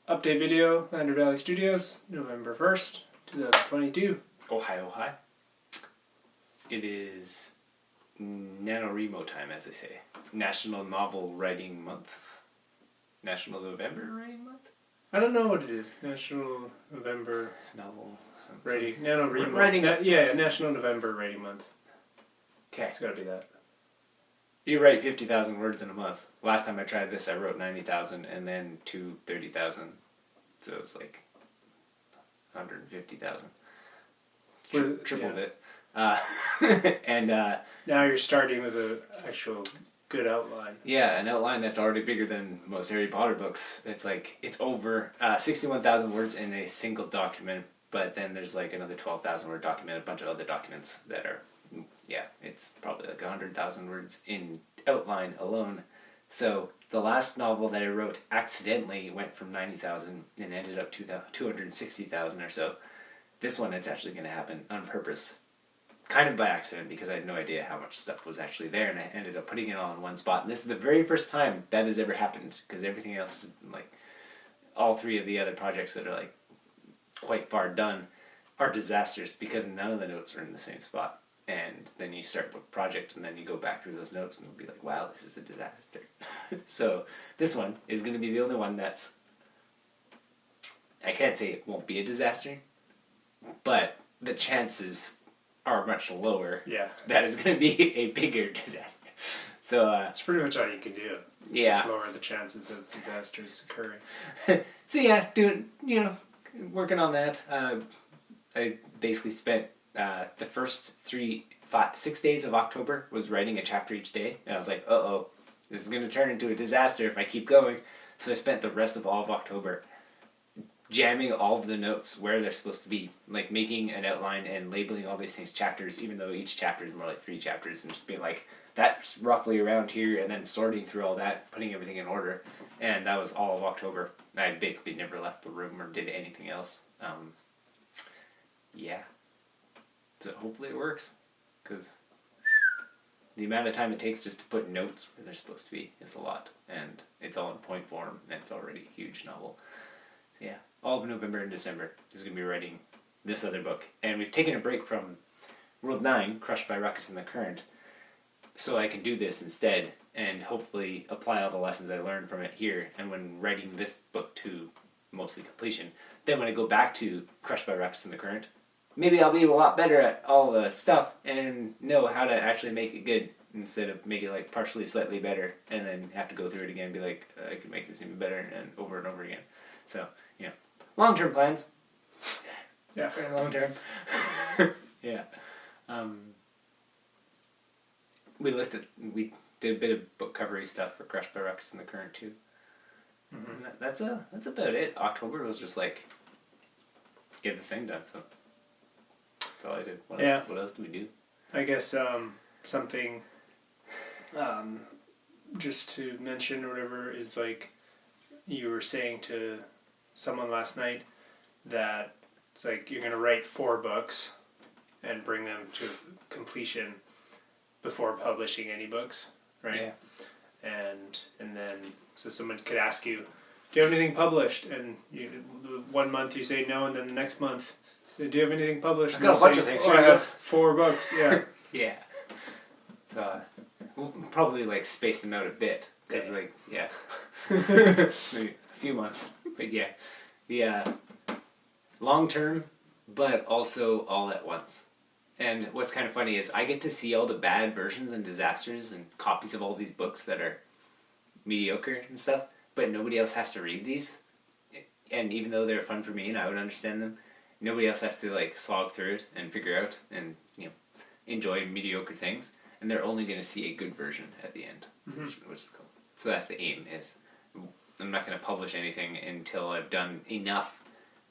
update video, Lander Valley Studios, November 1st, 2022. Oh hi. It is NaNoWriMo time, as they say. National Novel Writing Month. National November Writing Month? I don't know what it is. National November Novel. Writing. NaNoWriMo. Writing. National November Writing Month. Okay. It's gotta be that. You write 50,000 words in a month. Last time I tried this, I wrote 90,000 and then 30,000. So it was like 150,000. Tripled it. And now you're starting with an actual good outline. Yeah, an outline that's already bigger than most Harry Potter books. It's like, it's over 61,000 words in a single document, but then there's like another 12,000 word document, a bunch of other documents that are, yeah, it's probably like 100,000 words in outline alone. So the last novel that I wrote accidentally went from 90,000 and ended up 260,000 or so. This one, it's actually going to happen on purpose. Kind of by accident, because I had no idea how much stuff was actually there, and I ended up putting it all in one spot. And this is the very first time that has ever happened, because everything else is like, all three of the other projects that are like quite far done are disasters, because none of the notes are in the same spot. And then you start a project, and then you go back through those notes, and you'll be like, wow, this is a disaster. So this one is going to be the only one that's, I can't say it won't be a disaster, but the chances are much lower. Yeah. That is going to be a bigger disaster. So it's pretty much all you can do. Yeah. Just lower the chances of disasters occurring. So yeah, working on that. I basically spent the first 6 days of October was writing a chapter each day, and I was like, this is going to turn into a disaster if I keep going. So I spent the rest of all of October jamming all of the notes where they're supposed to be, like making an outline and labeling all these things chapters, even though each chapter is more like 3 chapters, and just being like, that's roughly around here, and then sorting through all that, putting everything in order. And that was all of October. I basically never left the room or did anything else. Yeah. So hopefully it works, because the amount of time it takes just to put notes where they're supposed to be is a lot, and it's all in point form, and it's already a huge novel. So yeah, all of November and December is going to be writing this other book, and we've taken a break from World 9, Crushed by Ruckus in the Current, so I can do this instead, and hopefully apply all the lessons I learned from it here, and when writing this book to mostly completion, then when I go back to Crushed by Ruckus in the Current, maybe I'll be a lot better at all the stuff and know how to actually make it good instead of make it like partially slightly better and then have to go through it again and be like, I could make this even better, and over again. So, long-term plans. Yeah. Very long-term. Yeah. We did a bit of book covery stuff for Crushed by Ruckus in the Current too. Mm-hmm. That's about it. October was just like, get this thing done, so that's all I did. What else do we do? I guess something just to mention or whatever is like you were saying to someone last night that it's like you're going to write 4 books and bring them to completion before publishing any books, right? Yeah. And then so someone could ask you, do you have anything published? And 1 month you say no, and then the next month you say, do you have anything published? I've got a bunch of things. I have 4 books. Yeah. Yeah. So we'll probably like space them out a bit because maybe a few months. But yeah, long term, but also all at once. And what's kind of funny is I get to see all the bad versions and disasters and copies of all these books that are mediocre and stuff, but nobody else has to read these. And even though they're fun for me and I would understand them, nobody else has to like slog through it and figure out and enjoy mediocre things. And they're only going to see a good version at the end, mm-hmm. which is cool. So that's the aim. Is I'm not going to publish anything until I've done enough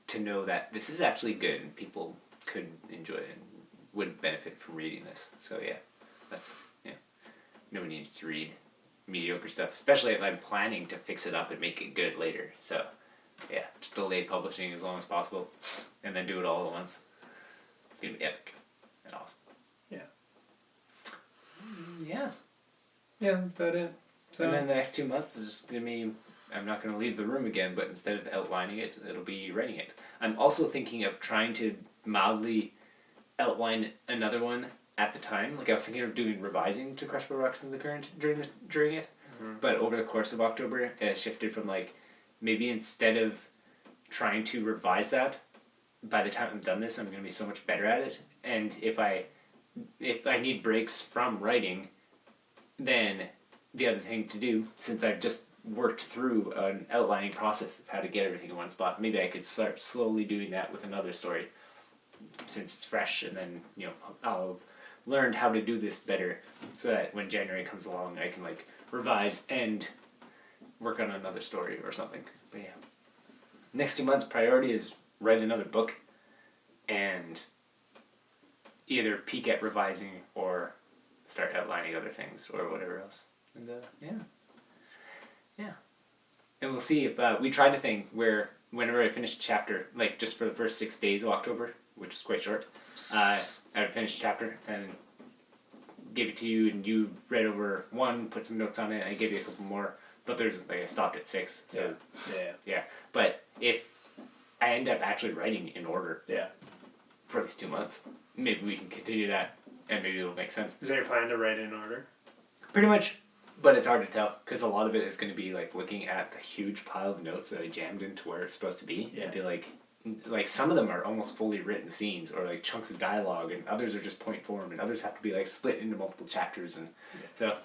to know that this is actually good and people could enjoy it and would benefit from reading this. So nobody needs to read mediocre stuff, especially if I'm planning to fix it up and make it good later. So just delay publishing as long as possible and then do it all at once. It's going to be epic and awesome. Yeah, that's about it. So and then the next 2 months is just going to be I'm not going to leave the room again, but instead of outlining it, it'll be writing it. I'm also thinking of trying to mildly outline another one at the time. Like I was thinking of doing revising to Crush by Rocks in the Current during it, but over the course of October, it shifted from like maybe instead of trying to revise that, by the time I'm done this, I'm going to be so much better at it. And if I need breaks from writing, then the other thing to do, since I've just worked through an outlining process of how to get everything in one spot, maybe I could start slowly doing that with another story, since it's fresh, and then I'll have learned how to do this better, so that when January comes along, I can like revise and work on another story or something. But yeah, next 2 months' priority is write another book, and either peek at revising or start outlining other things or whatever else. And yeah. And we'll see if we tried a thing where whenever I finished a chapter, like just for the first 6 days of October, which was quite short, I would finish a chapter and give it to you, and you read over one, put some notes on it, and I gave you a couple more. But there's like I stopped at 6. So yeah. But if I end up actually writing in order, for at least 2 months, maybe we can continue that, and maybe it'll make sense. Is that your plan to write in order? Pretty much. But it's hard to tell, because a lot of it is going to be like looking at the huge pile of notes that I jammed into where it's supposed to be. Yeah. And be like some of them are almost fully written scenes, or like chunks of dialogue, and others are just point form, and others have to be like split into multiple chapters, and so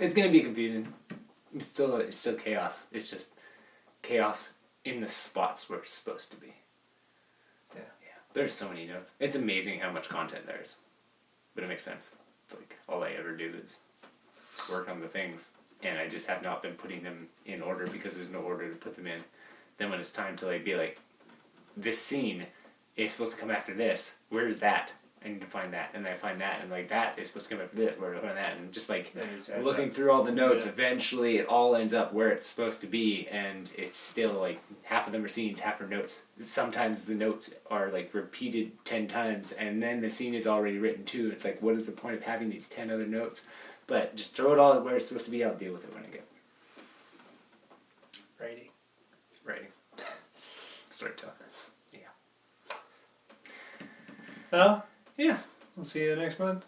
it's going to be confusing. It's still chaos. It's just chaos in the spots where it's supposed to be. Yeah. There's so many notes. It's amazing how much content there is, but it makes sense. Like all I ever do is work on the things, and I just have not been putting them in order because there's no order to put them in. Then when it's time to like be like, this scene is supposed to come after this, where's that? I need to find that, and then I find that, and like that is supposed to come after this, where do I find that? And just like looking through all the notes, eventually it all ends up where it's supposed to be, and it's still like half of them are scenes, half are notes. Sometimes the notes are like repeated 10 times, and then the scene is already written too. It's like, what is the point of having these 10 other notes? But just throw it all where it's supposed to be. I'll deal with it when I get writing. Storytelling. Yeah. Well, yeah. We'll see you next month.